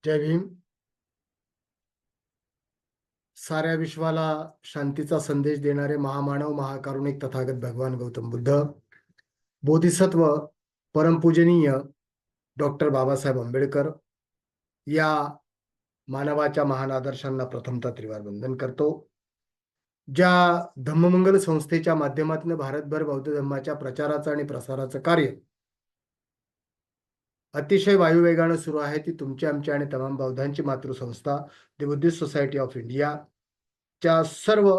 जय भीम. साऱ्या विश्वाला शांतीचा संदेश देणारे महामानव महाकारुणिक तथागत भगवान गौतम बुद्ध, बोधिसत्व परमपूजनीय डॉक्टर बाबासाहेब आंबेडकर या मानवाच्या महान आदर्शांना प्रथमतः त्रिवार वंदन करतो. ज्या धम्ममंगल संस्थेच्या माध्यमातून भारतभर बौद्ध धर्माच्या प्रचाराचं आणि प्रसाराचं कार्य अतिशय वायुवेगानं सुरू आहे, ती तुमची आमची आणि तमाम बौद्धांची मातृसंस्था the Buddhist society of India च्या सर्व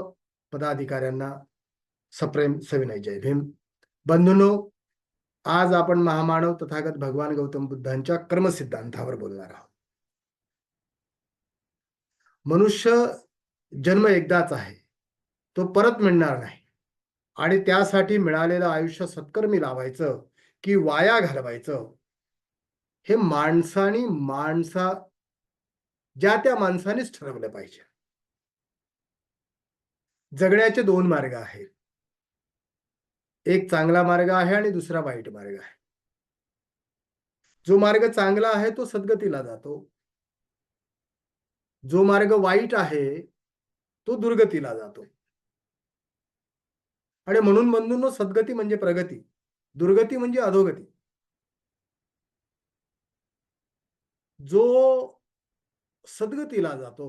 पदाधिकाऱ्यांना सप्रेम सविनय जय भीम. बंधूंनो, आज आपण महामानव तथागत भगवान गौतम बुद्धांच्या कर्मसिद्धांतावर बोलणार आहोत. मनुष्य जन्म एकदाच आहे, तो परत मिळणार नाही आणि त्यासाठी मिळालेलं आयुष्य सत्कर्मी लावायचं की वाया घालवायचं हे ज्या त्या माणसानेच ठरवलं पाहिजे. जगण्याचे दोन मार्ग आहेत, एक चांगला मार्ग आहे आणि दुसरा वाईट मार्ग आहे. जो मार्ग चांगला आहे तो सद्गतीला जातो, जो मार्ग वाईट आहे तो दुर्गतीला जातो. आणि म्हणून बंधूंनो, सद्गती म्हणजे प्रगती, दुर्गती म्हणजे अधोगती. जो सद्गतीला जातो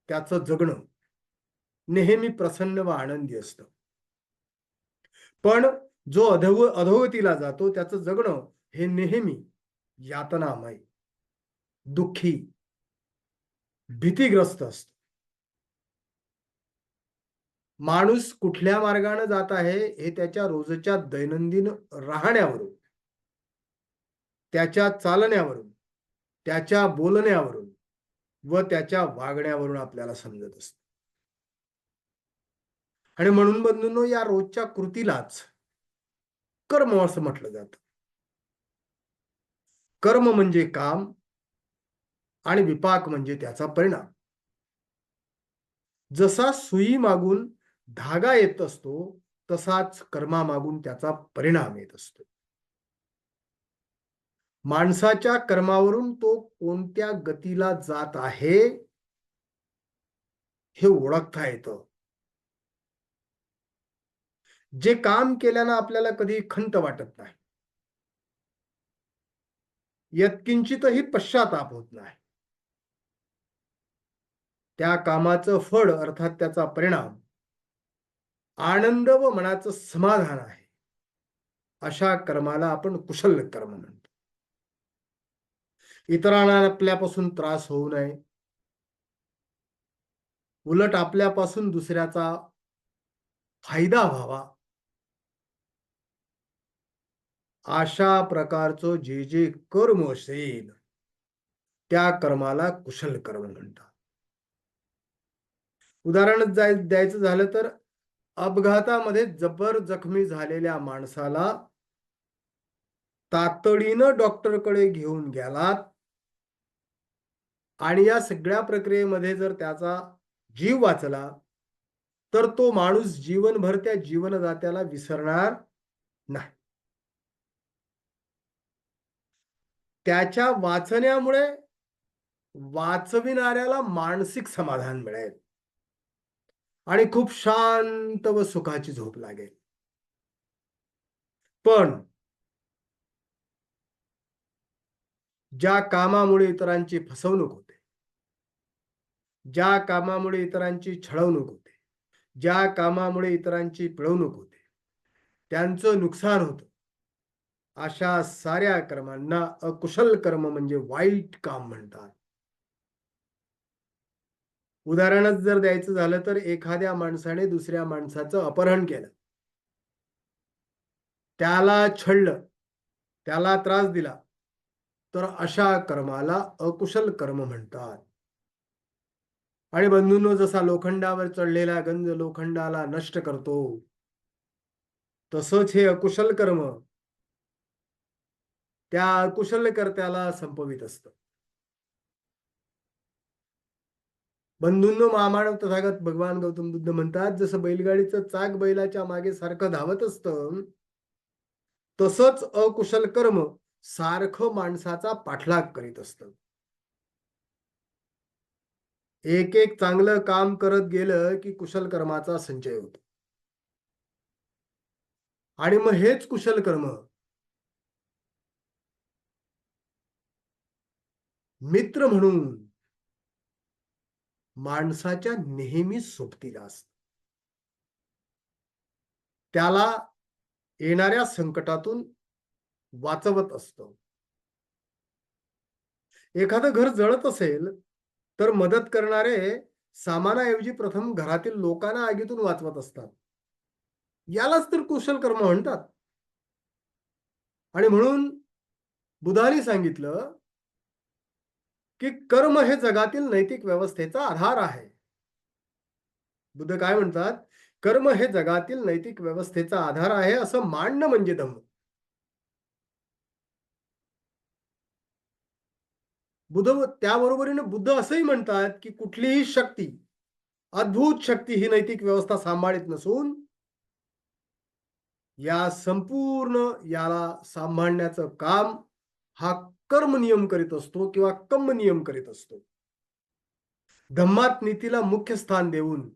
त्याचं जगणं नेहमी प्रसन्न व आनंदी असतं, पण जो अधोगतीला जातो त्याचं जगणं हे नेहमी यातनामय, दुःखी, भीतीग्रस्त असतं. माणूस कुठल्या मार्गाने जात आहे हे त्याच्या रोजच्या दैनंदिन राहण्यावरून, त्याच्या चालण्यावरून, त्याच्या बोलण्यावरून व त्याच्या वागण्यावरून आपल्याला समजत असतं. आणि म्हणून बंधूंनो, या रोजच्या कृतीलाच कर्म असं म्हटलं जातं. कर्म म्हणजे काम आणि विपाक म्हणजे त्याचा परिणाम. जसा सुई मागून धागा येत असतो तसाच कर्मामागून त्याचा परिणाम येत असतो. माणसाच्या कर्मावरून तो कोणत्या गतीला जात आहे हे ओळखता येतं. जे काम केल्यानं आपल्याला कधी खंत वाटत नाही, यत्किंचितही पश्चाताप होत नाही, त्या कामाचं फळ अर्थात त्याचा परिणाम आनंद व मनाचं समाधान आहे, अशा कर्माला आपण कुशल कर्म म्हणतो. इतरांना आपल्यापासून त्रास होऊ नये, उलट आपल्यापासून दुसऱ्याचा फायदा व्हावा, अशा प्रकारचं जे जे कर्म असेल त्या कर्माला कुशल कर्म म्हणतात. उदाहरण द्यायचं झालं तर, अपघातामध्ये जबर जखमी झालेल्या माणसाला तातडीनं डॉक्टरकडे घेऊन गेलात आणि या सगळ्या प्रक्रियेमध्ये जर त्याचा जीव वाचला तर तो माणूस जीवनभर त्या जीवनदात्याला विसरणार नाही. त्याच्या वाचण्यामुळे वाचविणाऱ्याला मानसिक समाधान मिळेल आणि खूप शांत व सुखाची झोप लागेल. पण ज्या कामामुळे इतरांची फसवणूक होते, ज्या कामामुळे इतरांची छळवणूक होते, ज्या कामामुळे इतरांची पिळवणूक होते, त्यांचं नुकसान होतं, अशा साऱ्या कर्मांना अकुशल कर्म म्हणजे वाईट काम म्हणतात. उदाहरणच जर द्यायचं झालं तर, एखाद्या माणसाने दुसऱ्या माणसाचं अपहरण केलं, त्याला छळलं, त्याला त्रास दिला, तर अशा कर्माला अकुशल कर्म म्हणतात. आणि बंधूंनो, जसा लोखंडावर चढलेला गंज लोखंडाला नष्ट करतो, तसंच हे अकुशल कर्म त्या अकुशल कर्त्याला संपवित असतं. बंधूंनो, महामानव तथागत भगवान गौतम बुद्ध म्हणतात, जसं बैलगाडीचं चाक बैलाच्या मागे सारखं धावत असतं, तसंच अकुशल कर्म सारखं माणसाचा पाठलाग करीत असतं. एक एक चांगलं काम करत गेलं की कुशल कर्माचा संचय होतो. आणि मग हेच कुशल कर्म मित्र म्हणून माणसाच्या नेहमी सोबतीला असतं. त्याला येणाऱ्या संकटातून वाचवत असतो. एखादं घर जळत असेल तर मदत करणारे सामानाऐवजी प्रथम घरातील लोकांना आगीतून वाचवत असतात. यालाच तर कुशल कर्म म्हणतात. आणि म्हणून बुद्धाने सांगितलं की कर्म हे जगातील नैतिक व्यवस्थेचा आधार आहे. बुद्ध काय म्हणतात? कर्म हे जगातील नैतिक व्यवस्थेचा आधार आहे असं मानणं म्हणजे धम्म. बुद्ध त्याबरोबरीने बुद्ध असंही म्हणतात की कुठलीही शक्ती, अद्भुत शक्ती ही नैतिक व्यवस्था सांभाळत नसून या संपूर्ण याला सांभाळण्याचं काम हा कर्म नियम करीत असतो किंवा कम्म नियम करीत असतो. धम्मात नीतीला मुख्य स्थान देऊन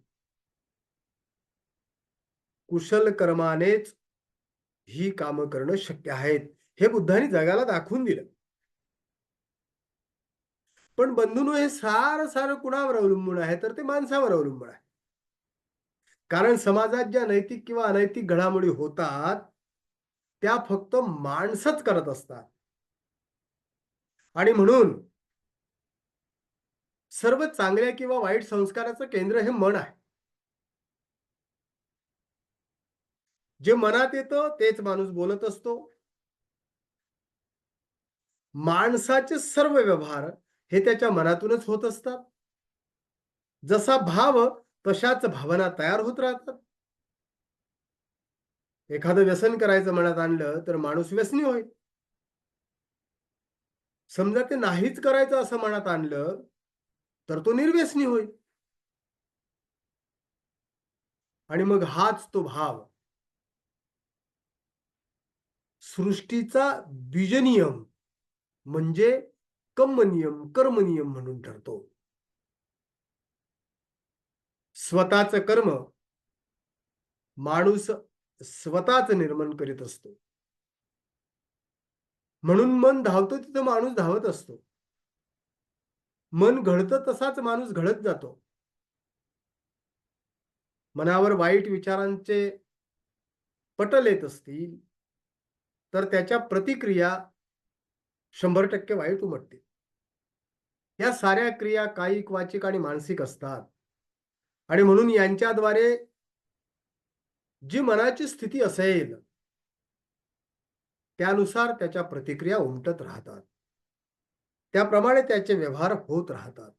कुशल कर्मानेच ही कामं करणं शक्य आहेत. हे बुद्धांनी जगाला दाखवून दिलं. पण बंधूंनो, हे सारं सारं कुणावर अवलंबून आहे? तर ते माणसावर अवलंबून आहे. कारण समाजात ज्या नैतिक किंवा अनैतिक घडामोडी होतात त्या फक्त माणसंच करत असतात. आणि म्हणून सर्व चांगल्या किंवा वाईट संस्काराचं केंद्र हे मन आहे. जे मनात येतं तेच माणूस बोलत असतो. माणसाचे सर्व व्यवहार हे त्याच्या मनातूनच होत असतात. जसा भाव तशाच भावना तयार होत राहतात. एखादं व्यसन करायचं मनात आणलं तर माणूस व्यसनी होईल. समजा ते नाहीच करायचं असं मनात आणलं तर तो निर्व्यसनी होईल. आणि मग हाच तो भाव सृष्टीचा बीजनियम म्हणजे कम्म नियम, कर्म नियम म्हणून ठरतो. स्वतःच कर्म माणूस स्वतःच निर्माण करीत असतो. म्हणून मन धावतो तिथं माणूस धावत असतो. मन घडतं तसाच माणूस घडत जातो. मनावर वाईट विचारांचे पटल येत असतील तर त्याच्या प्रतिक्रिया 100% वाईट उमटतील. या साऱ्या क्रिया कायिक, वाचिक आणि मानसिक असतात. आणि म्हणून यांच्याद्वारे जी मनाची स्थिती असेल त्यानुसार त्याच्या प्रतिक्रिया उमटत राहतात. त्याप्रमाणे त्याचे व्यवहार होत राहतात.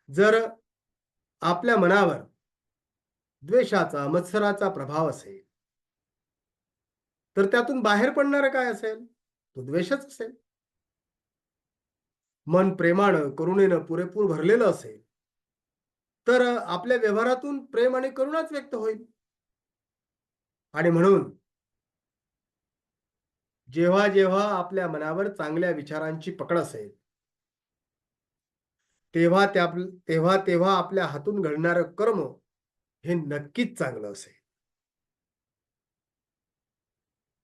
जर आपल्या मनावर द्वेषाचा, मत्सराचा प्रभाव असेल तर त्यातून बाहेर पडणारं काय असेल? तो द्वेषच असेल. मन प्रेमानं, करुणेनं पुरेपूर भरलेलं असेल तर आपल्या व्यवहारातून प्रेम आणि करुणाच व्यक्त होईल. आणि म्हणून जेव्हा जेव्हा आपल्या मनावर चांगल्या विचारांची पकड असेल तेव्हा तेव्हा तेव्हा आपल्या हातून घडणारं कर्म हे नक्कीच चांगलं असेल.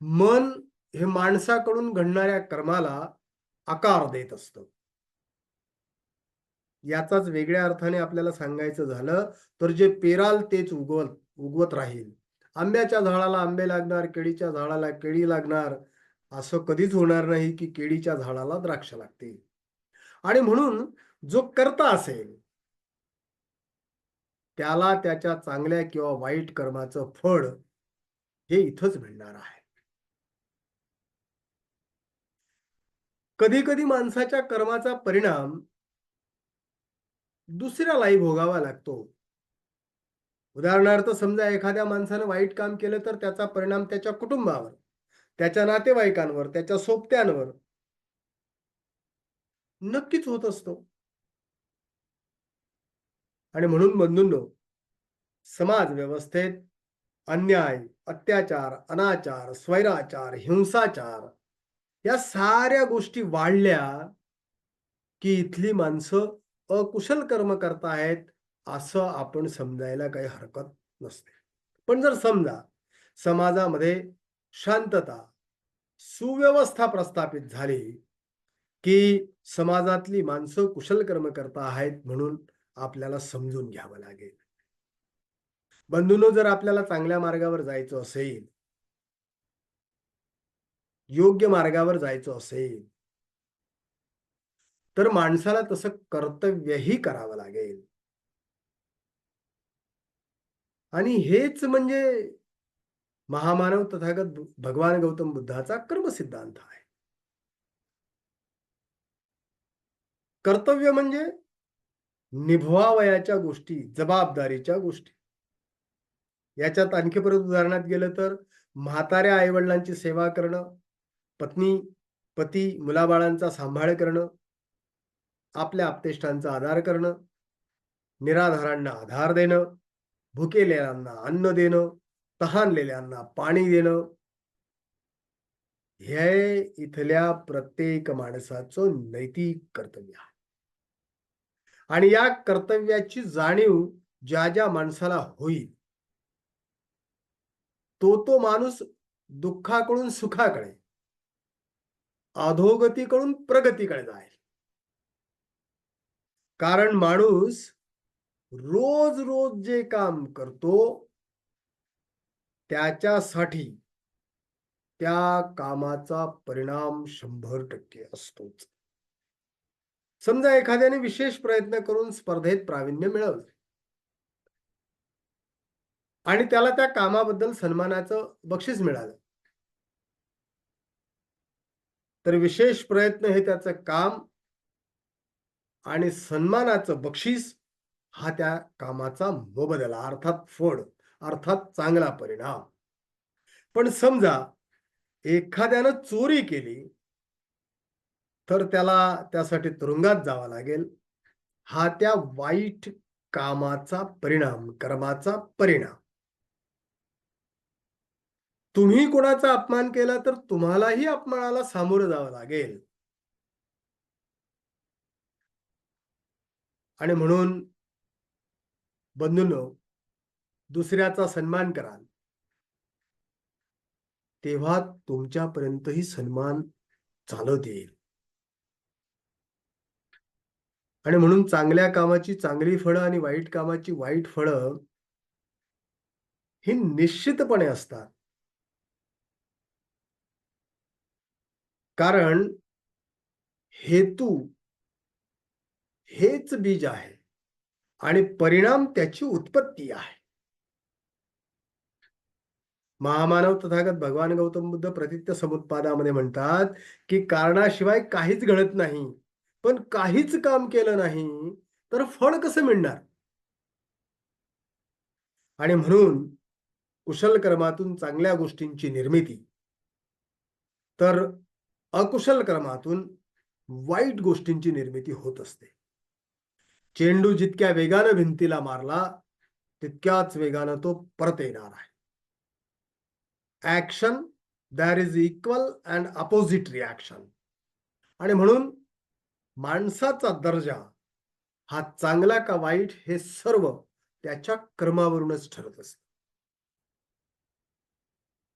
मन हे माणसाकडून घडणाऱ्या कर्माला आकार देत असतं. याचाच वेगळ्या अर्थाने आपल्याला सांगायचं झालं तर जे पेराल तेच उगवत राहील. आंब्याच्या झाडाला आंबे लागणार, केळीच्या झाडाला केळी लागणार, असं कधीच होणार नाही की केळीच्या झाडाला द्राक्ष लागतील. आणि म्हणून जो कर्ता असेल त्याला त्याच्या चांगल्या किंवा वाईट कर्माचं फळ हे इथंच मिळणार आहे. कधी कधी माणसाच्या कर्माचा परिणाम दुसऱ्यालाही भोगावा लागतो. उदाहरणार्थ समजा एखाद्या माणसानं वाईट काम केलं तर त्याचा परिणाम त्याच्या कुटुंबावर, त्याच्या नातेवाईकांवर, त्याच्या सोबत्यांवर नक्कीच होत असतो. आणि म्हणून बंधूंनो, समाज व्यवस्थेत अन्याय, अत्याचार, अनाचार, स्वैराचार, हिंसाचार या साऱ्या गोष्टी वाढल्या की इथली माणसं अकुशल कर्म करतायत असं आपण समजायला काही हरकत नसते. पण जर समजा समाजामध्ये शांतता, सुव्यवस्था प्रस्थापित झाली, की समाजातली माणसं कुशल कर्म करत आहेत म्हणून आपल्याला समजून घ्यावं लागेल. बंधूंनो, जर आपल्याला चांगल्या मार्गावर जायचं असेल, योग्य मार्गावर जायचं असेल, तर माणसाला तसं कर्तव्यही करावं लागेल. आणि हेच म्हणजे महामानव तथागत भगवान गौतम बुद्धाचा कर्मसिद्धांत आहे. कर्तव्य म्हणजे निभवावयाच्या गोष्टी, जबाबदारीच्या गोष्टी. याच्यात आणखी परत उदाहरणात गेलं तर म्हाताऱ्या आई-वडिलांची सेवा करणं, पत्नी, पती, मुलाबाळांचा सांभाळ करणं, आपल्या आप्तेष्टांचा आदर करणं, निराधारांना आधार देणं, भुकेलेल्यांना अन्न देणं, तहानलेल्यांना पाणी देणं, हे इथल्या प्रत्येक माणसाचं नैतिक कर्तव्य आहे. आणि या कर्तव्याची जाणीव ज्या माणसाला होईल, तो माणूस दुःखाकडून सुखाकडे, अधोगतीकडून प्रगतीकडे जाईल. कारण माणूस रोज रोज जे काम करतो त्याच्यासाठी त्या कामाचा परिणाम 100% असतोच. समजा एखाद्याने विशेष प्रयत्न करून स्पर्धेत प्रावीण्य मिळवलं आणि त्याला त्या कामाबद्दल सन्मानाचं बक्षीस मिळालं, तर विशेष प्रयत्न हे त्याचं काम आणि सन्मानाचं बक्षीस हा त्या कामाचा मोबदला, अर्थात फळ, अर्थात चांगला परिणाम. पण समजा एखाद्यानं चोरी केली, तर त्याला त्यासाठी तुरुंगात जावं लागेल. हा त्या वाईट कामाचा परिणाम, कर्माचा परिणाम. तुम्ही कोणाचा अपमान केला तर तुम्हालाही अपमानाला सामोरं जावं लागेल. आणि म्हणून बंधूंनो, दुसऱ्याचा सन्मान कराल, तेव्हा तुमच्यापर्यंतही सन्मान चालत येईल. आणि म्हणून चांगल्या कामाची चांगली फळं आणि वाईट कामाची वाईट फळं ही निश्चितपणे असतात. कारण हेतू हेच बीज आहे आणि परिणाम त्याची उत्पत्ती आहे. महामानव तथागत भगवान गौतम बुद्ध प्रतित्य समुत्पादामध्ये म्हणतात, की कारणाशिवाय काहीच घडत नाही. पण काहीच काम केलं नाही, तर फळ कसं मिळणार? आणि म्हणून कुशल कर्मातून चांगल्या गोष्टींची निर्मिती, तर अकुशल कर्मातून वाईट गोष्टींची निर्मिती होत असते. चेंडू जितक्या वेगानं भिंतीला मारला, तितक्याच वेगानं तो परत येणार आहे. Action there is equal and opposite reaction. आणि म्हणून माणसाचा दर्जा हा चांगला का वाईट हे सर्व त्याच्या कर्मावरूनच ठरत असतं.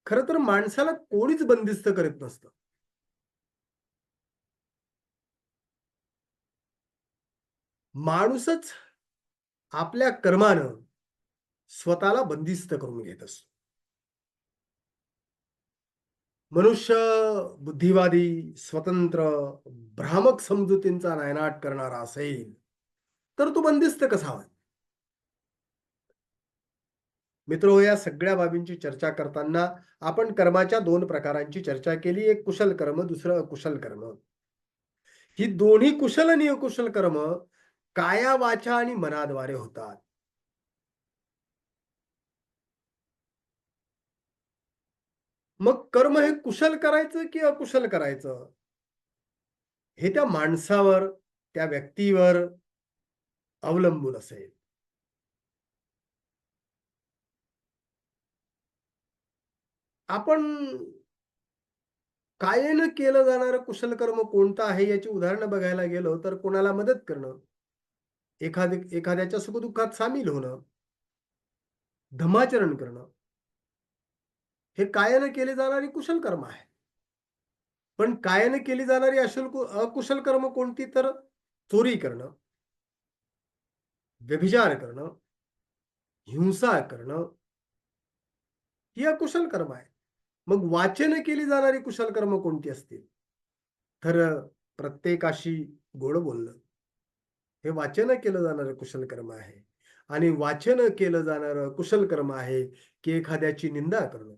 खरं तर माणसाला कोणीच बंदिस्त करत नसतं. माणूसच आपल्या कर्मानं स्वतःला बंदिस्त करून घेत असतो. मनुष्य बुद्धिवादी, स्वतंत्र, भ्रामक समजुतींचा नायनाट करणारा असेल, तर तो बंदिस्त कसा होईल? मित्रो, या सगळ्या बाबींची चर्चा करताना आपण कर्माच्या 2 प्रकारांची चर्चा केली. एक कुशल कर्म, दुसरं अकुशल कर्म. ही दोन्ही कुशल आणि अकुशल कर्म काया, वाचा आणि मनाद्वारे होतात. मग कर्म हे कुशल करायचं की अकुशल करायचं? हे त्या माणसावर, त्या व्यक्तीवर अवलंबून असेल. आपण कायेनं केलं जाणारं कुशल कर्म कोणतं आहे याची उदाहरणं बघायला गेलो तर कोणाला मदत करणं, एखाद्याच्या सुखदुःखात सामील होणं, धम्माचरण करणं, हे कायाने केले जाणारी कुशल कर्म आहे. पण कायाने केली जाणारी अकुशल कर्म कोणती? तर चोरी करणं, व्यभिचार करणं, हिंसा करणं, ही अकुशल कर्म आहे. मग वाचन केली जाणारी कुशल कर्म कोणती असतील? तर प्रत्येकाशी गोड बोलणं, हे वाचन केलं जाणारं कुशल कर्म आहे. आणि वाचन केलं जाणारं कुशल कर्म आहे, की एखाद्याची निंदा करणं,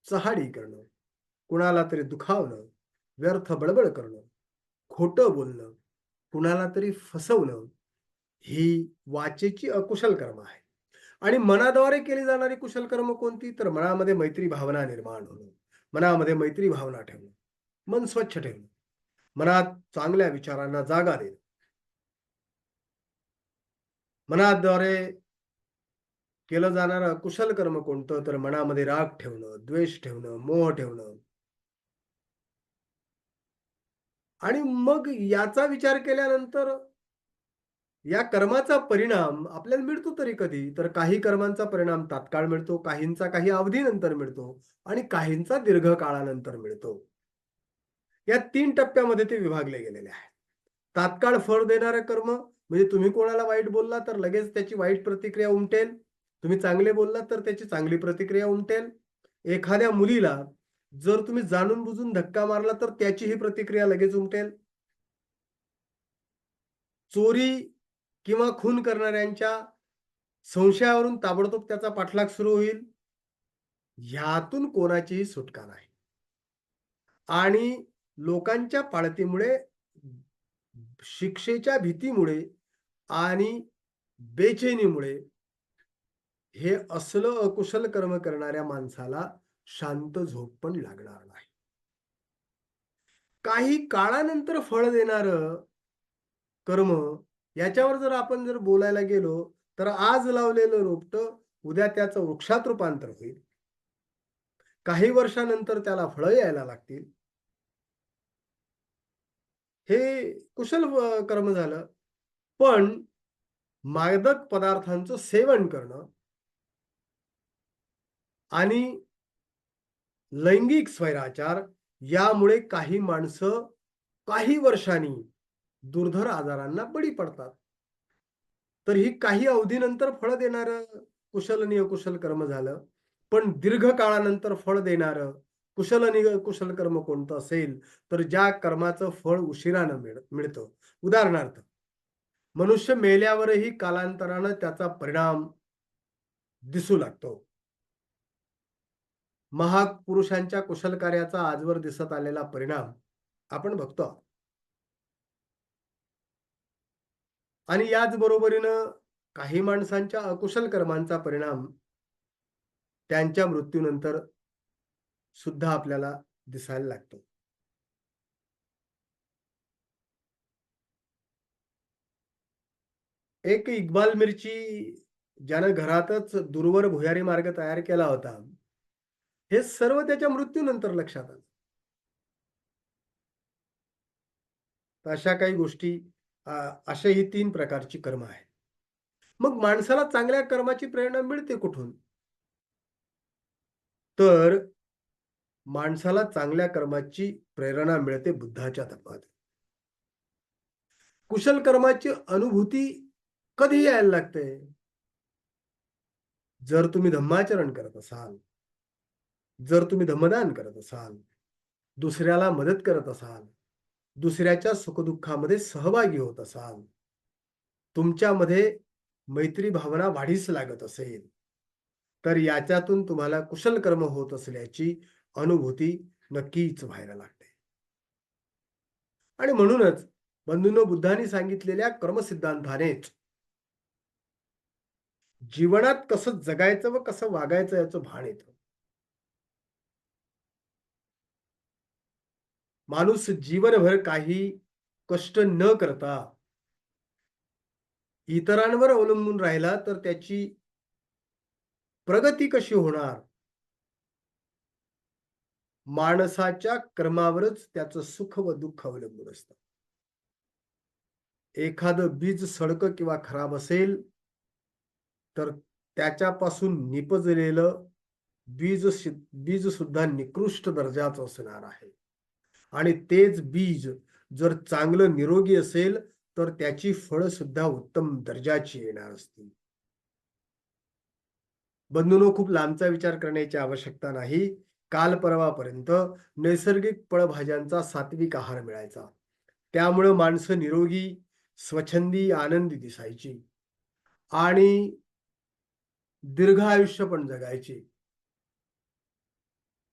चहाडी करणं, कुणाला तरी दुखावणं, व्यर्थ बडबड करणं, खोटं बोलणं, कुणाला तरी फसवणं, ही वाचेची अकुशल कर्म आहे. आणि मनाद्वारे केली जाणारी कुशल कर्म कोणती? तर मनामध्ये मैत्री भावना निर्माण होणं, मनामध्ये मैत्री भावना ठेवणं, मन स्वच्छ ठेवणं, मनात चांगल्या विचारांना जागा देणं, मनाद्वारे केलं जाणारं अकुशल कर्म कोणतं? तर मनामध्ये राग ठेवणं, द्वेष ठेवणं, मोह ठेवणं. आणि मग याचा विचार केल्यानंतर या कर्माचा परिणाम आपल्याला मिळतो तरी कधी? तर काही कर्मांचा परिणाम तात्काळ मिळतो, काहींचा काही अवधीनंतर मिळतो आणि काहींचा दीर्घ काळानंतर मिळतो. या 3 टप्प्यामध्ये ते विभागले गेलेले आहे. तात्काळ फळ देणारं कर्म म्हणजे तुम्ही कोणाला वाईट बोलला तर लगेच त्याची वाईट प्रतिक्रिया उमटेल. तुम्ही चांगले बोललात तर त्याची चांगली प्रतिक्रिया उमटेल. एखाद्या मुलीला जर तुम्ही जाणून-बुजून धक्का मारला तर त्याची ही प्रतिक्रिया लगेच उमटेल. चोरी किंवा खून करणाऱ्यांच्या संशयावरून ताबडतोब त्याचा पाठलाग सुरू होईल. ह्यातून कोणाचीही सुटका नाही. आणि लोकांच्या पाळतीमुळे, शिक्षेच्या भीतीमुळे आणि बेचैनीमुळे हे असलं अकुशल कर्म करणाऱ्या माणसाला शांत झोप पण लागणार नाही. काही काळानंतर फळ देणारं कर्म, याच्यावर जर आपण बोलायला गेलो, तर आज लावलेलं रोपटं उद्या त्याचं वृक्षात रूपांतर होईल. काही वर्षानंतर त्याला फळं यायला लागतील. हे कुशल कर्म झालं. पण मादक पदार्थांचं सेवन करणं आणि लैंगिक स्वैराचार यामुळे काही माणसं काही वर्षांनी दुर्धर आजारांना बळी पडतात. तर ही काही अवधीनंतर फळ देणारं कुशल आणि अकुशल कर्म झालं. पण दीर्घ काळानंतर फळ देणारं कुशल आणि अकुशल कर्म कोणतं असेल, तर ज्या कर्माचं फळ उशिरानं मिळतं. उदाहरणार्थ, मनुष्य मेल्यावरही कालांतरानं त्याचा परिणाम दिसू लागतो. महापुरुषांच्या कुशल कार्याचा आजवर दिसत आलेला परिणाम आपण बघतो आहोत. आणि याच बरोबरीनं काही माणसांच्या अकुशल कर्मांचा परिणाम त्यांच्या मृत्यूनंतर सुद्धा आपल्याला दिसायला लागतो. एक इक्बाल मिर्ची ज्यानं घरातच दूरवर भुयारी मार्ग तयार केला होता, हे सर्व त्याच्या मृत्यूनंतर लक्षात आलं. तर अशा काही गोष्टी, अशा ही 3 प्रकारची कर्म आहेत. मग माणसाला चांगल्या कर्माची प्रेरणा मिळते कुठून? तर माणसाला चांगल्या कर्माची प्रेरणा मिळते बुद्धाच्या तत्वात. कुशल कर्माची अनुभूती कधी यायला लागते? जर तुम्ही धम्माचरण करत असाल, जर तुम्ही धम्मदान करत असाल, दुसऱ्याला मदत करत असाल, दुसऱ्याच्या सुखदुःखामध्ये सहभागी होत असाल, तुमच्यामध्ये मैत्री भावना वाढीस लागत असेल, तर याच्यातून तुम्हाला कुशल कर्म होत असल्याची अनुभूती नक्कीच व्हायला लागते. आणि म्हणूनच बंधूंनो, बुद्धांनी सांगितलेल्या कर्मसिद्धांतानेच जीवनात कसं जगायचं व कसं वागायचं याचं भान येतं. माणूस जीवनभर काही कष्ट न करता इतरांवर अवलंबून राहिला तर त्याची प्रगती कशी होणार? माणसाच्या कर्मावरच त्याचं सुख व दुःख अवलंबून असतं. एखादं बीज सडकं किंवा खराब असेल तर त्याच्यापासून निपजलेलं बीज सुद्धा निकृष्ट दर्जाचं असणार आहे. आणि तेच बीज जर चांगलं निरोगी असेल तर त्याची फळं सुद्धा उत्तम दर्जाची येणार असतील. बंधूंनो, खूप लांबचा विचार करण्याची आवश्यकता नाही. काल परवापर्यंत नैसर्गिक फळभाज्यांचा सात्विक आहार मिळायचा. त्यामुळे माणसं निरोगी, स्वच्छंदी, आनंदी दिसायची आणि दीर्घ आयुष्य पण जगायची.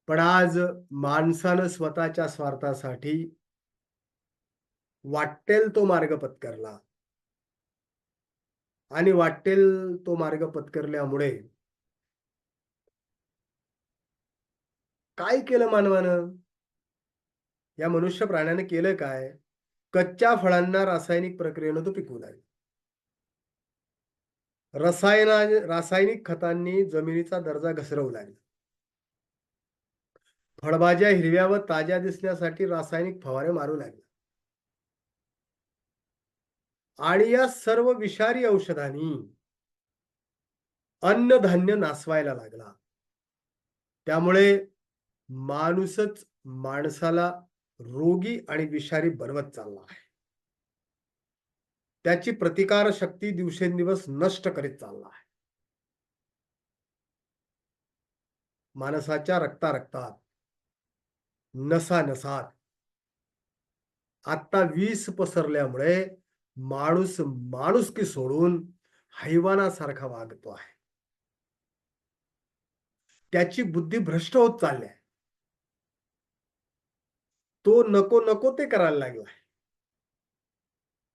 पण आज माणसानं स्वतःच्या स्वार्थासाठी वाट्टेल तो मार्ग पत्करला आणि वाट्टेल तो मार्ग पत्करल्यामुळे काय केलं मानवानं? या मनुष्य प्राण्याने केलं काय? कच्च्या फळांना रासायनिक प्रक्रियेनं तो पिकवू लागला. रासायनिक खतांनी जमिनीचा दर्जा घसरवू लागला. फळभाज्या हिरव्या व ताज्या दिसण्यासाठी रासायनिक फवारे मारू लागले. आणि या सर्व विषारी औषधांनी अन्नधान्य नासवायला लागला. त्यामुळे माणूसच माणसाला रोगी आणि विषारी बनवत चालला आहे. त्याची प्रतिकार शक्ती दिवसेंदिवस नष्ट करीत चालला आहे. माणसाच्या रक्तात नसात आता विष पसरल्यामुळे माणूस माणुसकी सोडून हैवानासारखा वागतो आहे. त्याची बुद्धी भ्रष्ट होत चालली आहे. तो नको नको ते करायला लागलाय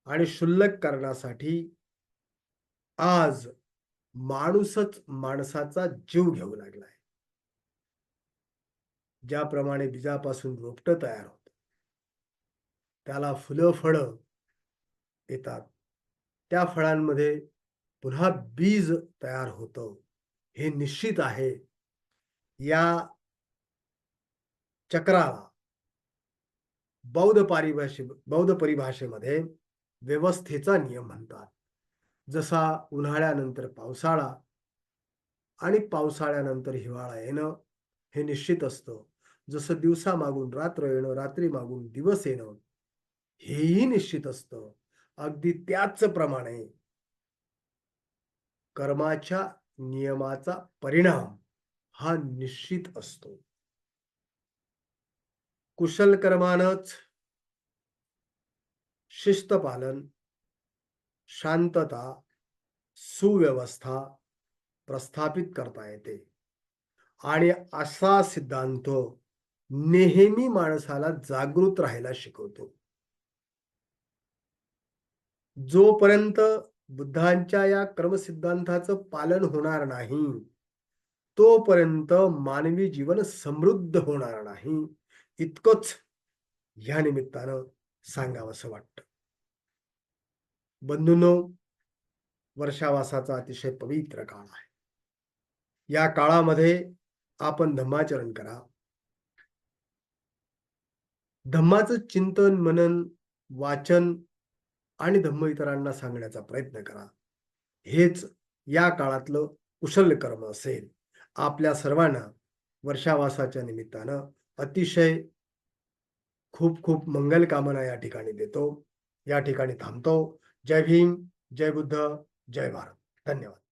आणि क्षुल्लक कारणासाठी आज माणूसच माणसाचा जीव घेऊ लागलाय. ज्याप्रमाणे बीजापासून रोपटं तयार होतं, त्याला फुलं फळं येतात, त्या फळांमध्ये पुन्हा बीज तयार होतं. हे निश्चित आहे. या चक्राला बौद्ध परिभाषेमध्ये व्यवस्थेचा नियम म्हणतात. जसा उन्हाळ्यानंतर पावसाळा आणि पावसाळ्यानंतर हिवाळा येणं हे निश्चित असतं. जसं दिवसा मागून रात्र येणं, रात्री मागून दिवस येणं हेही निश्चित असतं. अगदी त्याचप्रमाणे कर्माच्या नियमाचा परिणाम हा निश्चित असतो. कुशल कर्मानंच शिस्त पालन, शांतता, सुव्यवस्था प्रस्थापित करता येते आणि असा सिद्धांत नेहमी माणसाला जागृत राहायला शिकवतो. जोपर्यंत बुद्धांच्या या कर्मसिद्धांताचं पालन होणार नाही तोपर्यंत मानवी जीवन समृद्ध होणार नाही, इतकंच या निमित्तानं सांगावंसं वाटतं. बंधूंनो, वर्षावासाचा अतिशय पवित्र काळ आहे. या काळामध्ये आपण धम्माचरण करा. धम्माचं चिंतन, मनन, वाचन आणि धम्म इतरांना सांगण्याचा प्रयत्न करा. हेच या काळातलं कुशल कर्म असेल. आपल्या सर्वांना वर्षावासाच्या निमित्तानं अतिशय खूप खूप मंगल कामना या ठिकाणी देतो. या ठिकाणी थांबतो. जय भीम, जय बुद्ध, जय भारत. धन्यवाद.